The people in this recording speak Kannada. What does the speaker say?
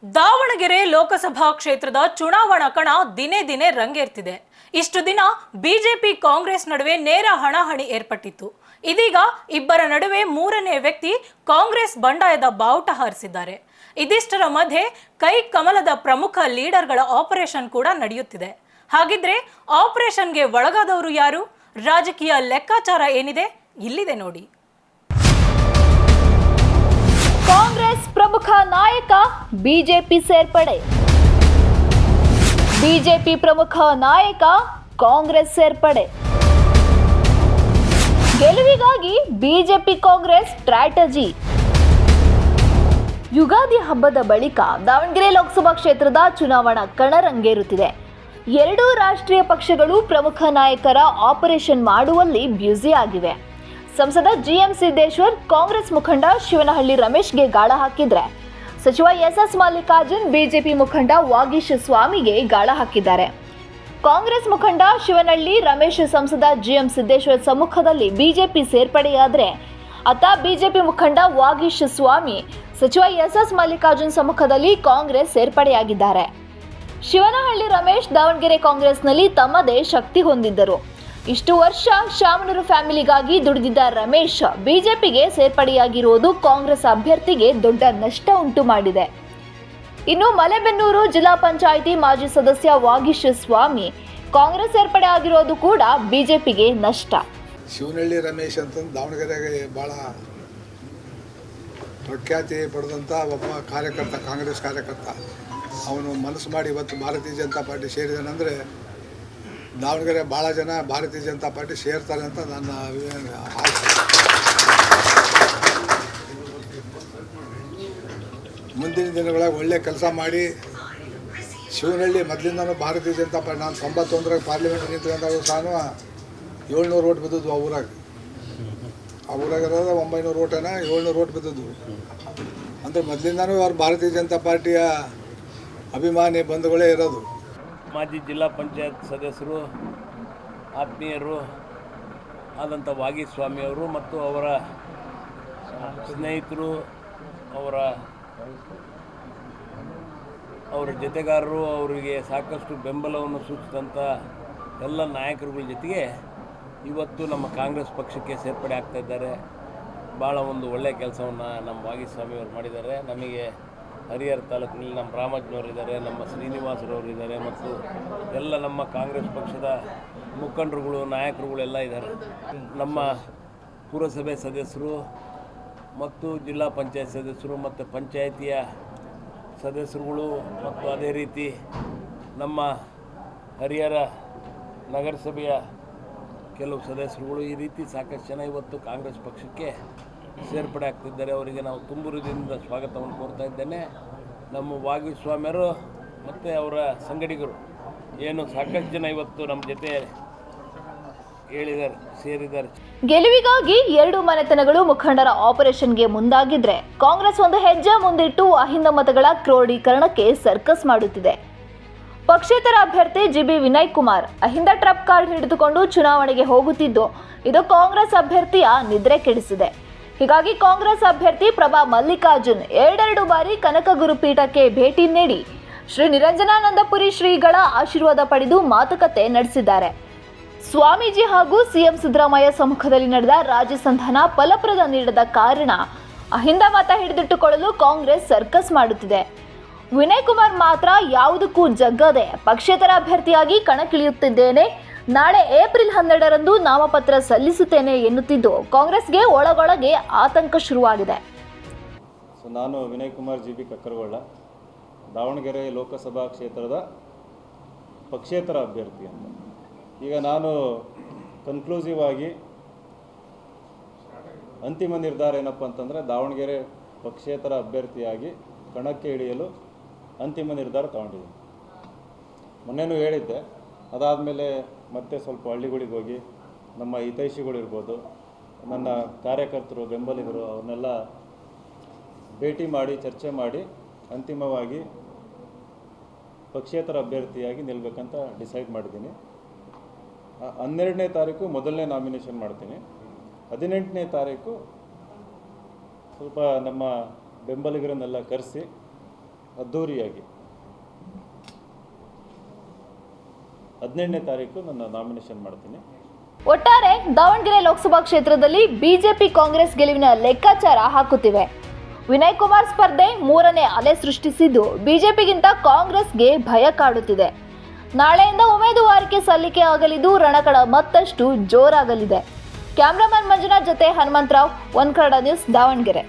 ದಾವಣಗೆರೆ ಲೋಕಸಭಾ ಕ್ಷೇತ್ರದ ಚುನಾವಣಾ ಕಣ ದಿನೇ ದಿನೇ ರಂಗೇರ್ತಿದೆ. ಇಷ್ಟು ದಿನ ಬಿಜೆಪಿ ಕಾಂಗ್ರೆಸ್ ನಡುವೆ ನೇರ ಹಣಾಹಣಿ ಏರ್ಪಟ್ಟಿತ್ತು. ಇದೀಗ ಇಬ್ಬರ ನಡುವೆ ಮೂರನೇ ವ್ಯಕ್ತಿ ಕಾಂಗ್ರೆಸ್ ಬಂಡಾಯದ ಬಾವುಟ ಹಾರಿಸಿದ್ದಾರೆ. ಇದಿಷ್ಟರ ಮಧ್ಯೆ ಕೈ ಕಮಲದ ಪ್ರಮುಖ ಲೀಡರ್ಗಳ ಆಪರೇಷನ್ ಕೂಡ ನಡೆಯುತ್ತಿದೆ. ಹಾಗಿದ್ರೆ ಆಪರೇಷನ್ಗೆ ಒಳಗಾದವರು ಯಾರು? ರಾಜಕೀಯ ಲೆಕ್ಕಾಚಾರ ಏನಿದೆ? ಇಲ್ಲಿದೆ ನೋಡಿ. ಕಾಂಗ್ರೆಸ್ ಪ್ರಮುಖ ನಾಯಕ ಬಿಜೆಪಿ ಸೇರ್ಪಡೆ. ಬಿಜೆಪಿ ಪ್ರಮುಖ ನಾಯಕ ಕಾಂಗ್ರೆಸ್ ಸೇರ್ಪಡೆ. ಗೆಲುವಿಗಾಗಿ ಬಿಜೆಪಿ ಕಾಂಗ್ರೆಸ್ ಸ್ಟ್ರಾಟಜಿ. ಯುಗಾದಿ ಹಬ್ಬದ ಬಳಿಕ ದಾವಣಗೆರೆ ಲೋಕಸಭಾ ಕ್ಷೇತ್ರದ ಚುನಾವಣಾ ಕಣ ರಂಗೇರುತ್ತಿದೆ. ಎರಡೂ ರಾಷ್ಟ್ರೀಯ ಪಕ್ಷಗಳು ಪ್ರಮುಖ ನಾಯಕರ ಆಪರೇಷನ್ ಮಾಡುವಲ್ಲಿ ಬ್ಯುಸಿ ಆಗಿವೆ. ಸಂಸದ ಜಿಎಂ ಸಿದ್ದೇಶ್ವರ್ ಕಾಂಗ್ರೆಸ್ ಮುಖಂಡ ಶಿವನಹಳ್ಳಿ ರಮೇಶ್ಗೆ ಗಾಳ ಹಾಕಿದ್ರೆ, ಸಚಿವ ಎಸ್ ಮಲ್ಲಿಕಾರ್ಜುನ್ ಬಿಜೆಪಿ ಮುಖಂಡ ವಾಗೀಶ್ ಸ್ವಾಮಿಗೆ ಗಾಳ ಹಾಕಿದ್ದಾರೆ. ಕಾಂಗ್ರೆಸ್ ಮುಖಂಡ ಶಿವನಹಳ್ಳಿ ರಮೇಶ್ ಸಂಸದ ಜಿಎಂ ಸಿದ್ದೇಶ್ವರ್ ಸಮ್ಮುಖದಲ್ಲಿ ಬಿಜೆಪಿ ಸೇರ್ಪಡೆಯಾದರೆ, ಅತ್ತ ಬಿಜೆಪಿ ಮುಖಂಡ ವಾಗೀಶ್ ಸ್ವಾಮಿ ಸಚಿವ ಎಸ್ ಮಲ್ಲಿಕಾರ್ಜುನ್ ಸಮ್ಮುಖದಲ್ಲಿ ಕಾಂಗ್ರೆಸ್ ಸೇರ್ಪಡೆಯಾಗಿದ್ದಾರೆ. ಶಿವನಹಳ್ಳಿ ರಮೇಶ್ ದಾವಣಗೆರೆ ಕಾಂಗ್ರೆಸ್ನಲ್ಲಿ ತಮ್ಮದೇ ಶಕ್ತಿ ಹೊಂದಿದ್ದರು. ಇಷ್ಟು ವರ್ಷ ಶಾಮನೂರು ಫ್ಯಾಮಿಲಿಗಾಗಿ ದುಡಿದಿದ್ದ ರಮೇಶ್ ಬಿಜೆಪಿಗೆ ಸೇರ್ಪಡೆಯಾಗಿರುವುದು ಕಾಂಗ್ರೆಸ್ ಅಭ್ಯರ್ಥಿಗೆ ದೊಡ್ಡ ನಷ್ಟ ಉಂಟು ಮಾಡಿದೆ. ಇನ್ನು ಮಲೆಬೆನ್ನೂರು ಜಿಲ್ಲಾ ಪಂಚಾಯಿತಿ ಮಾಜಿ ಸದಸ್ಯ ವಾಗೀಶ್ ಸ್ವಾಮಿ ಕಾಂಗ್ರೆಸ್ ಸೇರ್ಪಡೆ ಆಗಿರೋದು ಕೂಡ ಬಿಜೆಪಿಗೆ ನಷ್ಟ. ಶಿವನಹಳ್ಳಿ ರಮೇಶ್ ಅಂತ ದಾವಣಗೆರೆಗೆ ಭಾಳ ಪ್ರಖ್ಯಾತಿ ಪಡೆದಂಥ ಒಬ್ಬ ಕಾರ್ಯಕರ್ತ, ಕಾಂಗ್ರೆಸ್ ಕಾರ್ಯಕರ್ತ. ಅವನು ಮನಸ್ಸು ಮಾಡಿ ಇವತ್ತು ಭಾರತೀಯ ಜನತಾ ಪಾರ್ಟಿ ಸೇರಿದಾನಂದರೆ ದಾವಣಗೆರೆ ಭಾಳ ಜನ ಭಾರತೀಯ ಜನತಾ ಪಾರ್ಟಿ ಸೇರ್ತಾರೆ ಅಂತ ನನ್ನ ಆಸೆ. ಮುಂದಿನ ದಿನಗಳಾಗ ಒಳ್ಳೆ ಕೆಲಸ ಮಾಡಿ ಶಿವನಹಳ್ಳಿ ಮೊದಲಿಂದನೂ ಭಾರತೀಯ ಜನತಾ ಪಾರ್ಟಿ, ನಾನು 91ರಾಗ ಪಾರ್ಲಿಮೆಂಟ್ ನಿಂತ್ಕೊಂಡಾಗ ಸಹ 700 ಓಟ್ ಬಿದ್ದದ್ದು. ಆ ಊರಾಗಿರೋದು 900 ಓಟೇನ 700 ಓಟ್ ಬಿದ್ದದ್ದು. ಅಂದರೆ ಮೊದಲಿಂದನೂ ಅವ್ರು ಭಾರತೀಯ ಜನತಾ ಪಾರ್ಟಿಯ ಅಭಿಮಾನಿ ಬಂಧುಗಳೇ ಇರೋದು. ಮಾಜಿ ಜಿಲ್ಲಾ ಪಂಚಾಯತ್ ಸದಸ್ಯರು, ಆತ್ಮೀಯರು ಆದಂಥ ವಾಗೀಶ್ ಸ್ವಾಮಿಯವರು ಮತ್ತು ಅವರ ಸ್ನೇಹಿತರು, ಅವರ ಜೊತೆಗಾರರು, ಅವರಿಗೆ ಸಾಕಷ್ಟು ಬೆಂಬಲವನ್ನು ಸೂಚಿಸಿದಂಥ ಎಲ್ಲ ನಾಯಕರುಗಳ ಜೊತೆಗೆ ಇವತ್ತು ನಮ್ಮ ಕಾಂಗ್ರೆಸ್ ಪಕ್ಷಕ್ಕೆ ಸೇರ್ಪಡೆ ಆಗ್ತಾಯಿದ್ದಾರೆ. ಭಾಳ ಒಂದು ಒಳ್ಳೆಯ ಕೆಲಸವನ್ನು ನಮ್ಮ ವಾಗೀಶ್ ಸ್ವಾಮಿಯವರು ಮಾಡಿದ್ದಾರೆ. ನಮಗೆ ಹರಿಹರ ತಾಲೂಕಿನಲ್ಲಿ ನಮ್ಮ ರಾಮಜ್ನವರಿದ್ದಾರೆ, ನಮ್ಮ ಶ್ರೀನಿವಾಸರವರಿದ್ದಾರೆ ಮತ್ತು ಎಲ್ಲ ನಮ್ಮ ಕಾಂಗ್ರೆಸ್ ಪಕ್ಷದ ಮುಖಂಡರುಗಳು, ನಾಯಕರುಗಳೆಲ್ಲ ಇದ್ದಾರೆ. ನಮ್ಮ ಪುರಸಭೆ ಸದಸ್ಯರು ಮತ್ತು ಜಿಲ್ಲಾ ಪಂಚಾಯತ್ ಸದಸ್ಯರು ಮತ್ತು ಪಂಚಾಯಿತಿಯ ಸದಸ್ಯರುಗಳು ಮತ್ತು ಅದೇ ರೀತಿ ನಮ್ಮ ಹರಿಹರ ನಗರಸಭೆಯ ಕೆಲವು ಸದಸ್ಯರುಗಳು, ಈ ರೀತಿ ಸಾಕಷ್ಟು ಜನ ಇವತ್ತು ಕಾಂಗ್ರೆಸ್ ಪಕ್ಷಕ್ಕೆ ಸೇರ್ಪಡೆ ಆಗ್ತಿದ್ದಾರೆ. ಅವರಿಗೆ ನಾವು ತುಂಬ ಹೃದಯದಿಂದ ಸ್ವಾಗತವನ್ನು ಕೋರ್ತಾ ಇದ್ದೇನೆ. ನಮ್ಮ ವಾಗೀಶ್ ಸ್ವಾಮಿಯವರು ಮತ್ತು ಅವರ ಸಂಗಡಿಗರು ಏನು ಸಾಕಷ್ಟು ಜನ ಇವತ್ತು ನಮ್ಮ ಜೊತೆ ಸೇರಿದ್ದಾರೆ. ಗೆಲುವಿಗಾಗಿ ಎರಡು ಮನೆತನಗಳು ಮುಖಂಡರ ಆಪರೇಷನ್ಗೆ ಮುಂದಾಗಿದ್ರೆ, ಕಾಂಗ್ರೆಸ್ ಒಂದು ಹೆಜ್ಜೆ ಮುಂದಿಟ್ಟು ಅಹಿಂದ ಮತಗಳ ಕ್ರೋಢೀಕರಣಕ್ಕೆ ಸರ್ಕಸ್ ಮಾಡುತ್ತಿದೆ. ಪಕ್ಷೇತರ ಅಭ್ಯರ್ಥಿ ಜಿಬಿ ವಿನಯ್ ಕುಮಾರ್ ಅಹಿಂದ ಟ್ರಪ್ ಕಾರ್ಡ್ ಹಿಡಿದುಕೊಂಡು ಚುನಾವಣೆಗೆ ಹೋಗುತ್ತಿದ್ದು, ಇದು ಕಾಂಗ್ರೆಸ್ ಅಭ್ಯರ್ಥಿಯ ನಿದ್ರೆ ಕೆಡಿಸಿದೆ. ಹೀಗಾಗಿ ಕಾಂಗ್ರೆಸ್ ಅಭ್ಯರ್ಥಿ ಪ್ರಭಾ ಮಲ್ಲಿಕಾರ್ಜುನ್ 2 ಬಾರಿ ಕನಕಗುರು ಪೀಠಕ್ಕೆ ಭೇಟಿ ನೀಡಿ ಶ್ರೀ ನಿರಂಜನಾನಂದಪುರಿ ಶ್ರೀಗಳ ಆಶೀರ್ವಾದ ಪಡೆದು ಮಾತುಕತೆ ನಡೆಸಿದ್ದಾರೆ. ಸ್ವಾಮೀಜಿ ಹಾಗೂ ಸಿಎಂ ಸಿದ್ದರಾಮಯ್ಯ ಸಮ್ಮುಖದಲ್ಲಿ ನಡೆದ ರಾಜ್ಯ ಸಂಧಾನ ಫಲಪ್ರದ ನೀಡದ ಕಾರಣ ಅಹಿಂದ ಮತ ಹಿಡಿದಿಟ್ಟುಕೊಳ್ಳಲು ಕಾಂಗ್ರೆಸ್ ಸರ್ಕಸ್ ಮಾಡುತ್ತಿದೆ. ವಿನಯ್ ಕುಮಾರ್ ಮಾತ್ರ ಯಾವುದಕ್ಕೂ ಜಗ್ಗದೆ ಪಕ್ಷೇತರ ಅಭ್ಯರ್ಥಿಯಾಗಿ ಕಣಕ್ಕಿಳಿಯುತ್ತಿದ್ದೇನೆ, ನಾಳೆ ಏಪ್ರಿಲ್ 12ರಂದು ನಾಮಪತ್ರ ಸಲ್ಲಿಸುತ್ತೇನೆ ಎನ್ನುತ್ತಿದ್ದು ಕಾಂಗ್ರೆಸ್ಗೆ ಒಳಗೊಳಗೆ ಆತಂಕ ಶುರುವಾಗಿದೆ. ನಾನು ವಿನಯ್ ಕುಮಾರ್ ಜಿಬಿ ಕಕ್ಕರಗೊಳ್ಳ, ದಾವಣಗೆರೆ ಲೋಕಸಭಾ ಕ್ಷೇತ್ರದ ಪಕ್ಷೇತರ ಅಭ್ಯರ್ಥಿ ಅಂತ. ಈಗ ನಾನು ಕನ್ಕ್ಲೂಸಿವ್ ಆಗಿ ಅಂತಿಮ ನಿರ್ಧಾರ ಏನಪ್ಪ ಅಂತಂದರೆ, ದಾವಣಗೆರೆ ಪಕ್ಷೇತರ ಅಭ್ಯರ್ಥಿಯಾಗಿ ಕಣಕ್ಕೆ ಇಳಿಯಲು ಅಂತಿಮ ನಿರ್ಧಾರ ತಗೊಂಡಿದ್ದೀನಿ. ಮೊನ್ನೆನೂ ಹೇಳಿದ್ದೆ. ಅದಾದಮೇಲೆ ಮತ್ತೆ ಸ್ವಲ್ಪ ಹಳ್ಳಿಗಳಿಗೆ ಹೋಗಿ ನಮ್ಮ ಹಿತೈಷಿಗಳಿರ್ಬೋದು, ನನ್ನ ಕಾರ್ಯಕರ್ತರು, ಬೆಂಬಲಿಗರು ಅವ್ರನ್ನೆಲ್ಲ ಭೇಟಿ ಮಾಡಿ ಚರ್ಚೆ ಮಾಡಿ ಅಂತಿಮವಾಗಿ ಪಕ್ಷೇತರ ಅಭ್ಯರ್ಥಿಯಾಗಿ ನಿಲ್ಲಬೇಕಂತ ಡಿಸೈಡ್ ಮಾಡಿದ್ದೀನಿ. 12ನೇ ತಾರೀಕು ಮೊದಲನೇ ನಾಮಿನೇಷನ್ ಮಾಡ್ತೀನಿ. 18ನೇ ತಾರೀಕು ಸ್ವಲ್ಪ ನಮ್ಮ ಬೆಂಬಲಿಗರನ್ನೆಲ್ಲ ಕರೆಸಿ ಅದ್ಧೂರಿಯಾಗಿ 18ನೇ ತಾರೀಕು ನನ್ನ ನಾಮಿನೇಷನ್ ಮಾಡ್ತೀನಿ. ಒಟ್ಟಾರೆ ದಾವಣಗೆರೆ ಲೋಕಸಭಾ ಕ್ಷೇತ್ರದಲ್ಲಿ ಬಿಜೆಪಿ ಕಾಂಗ್ರೆಸ್ ಗೆಲುವಿನ ಲೆಕ್ಕಾಚಾರ ಹಾಕುತ್ತಿವೆ. ವಿನಯ್ ಕುಮಾರ್ ಸ್ಪರ್ಧೆ ಮೂರನೇ ಅಲೆ ಸೃಷ್ಟಿಸಿದ್ದು ಬಿಜೆಪಿಗಿಂತ ಕಾಂಗ್ರೆಸ್ಗೆ ಭಯ ಕಾಡುತ್ತಿದೆ. ನಾಳೆಯಿಂದ ಉಮೇದುವಾರಿಕೆ ಸಲ್ಲಿಕೆ ಆಗಲಿದ್ದು ರಣಕಣ ಮತ್ತಷ್ಟು ಜೋರಾಗಲಿದೆ. ಕ್ಯಾಮರಾಮನ್ ಮಂಜುನಾಥ್ ಜೊತೆ ಹನುಮಂತರಾವ್, ಒನ್ ಕನ್ನಡ ನ್ಯೂಸ್, ದಾವಣಗೆರೆ.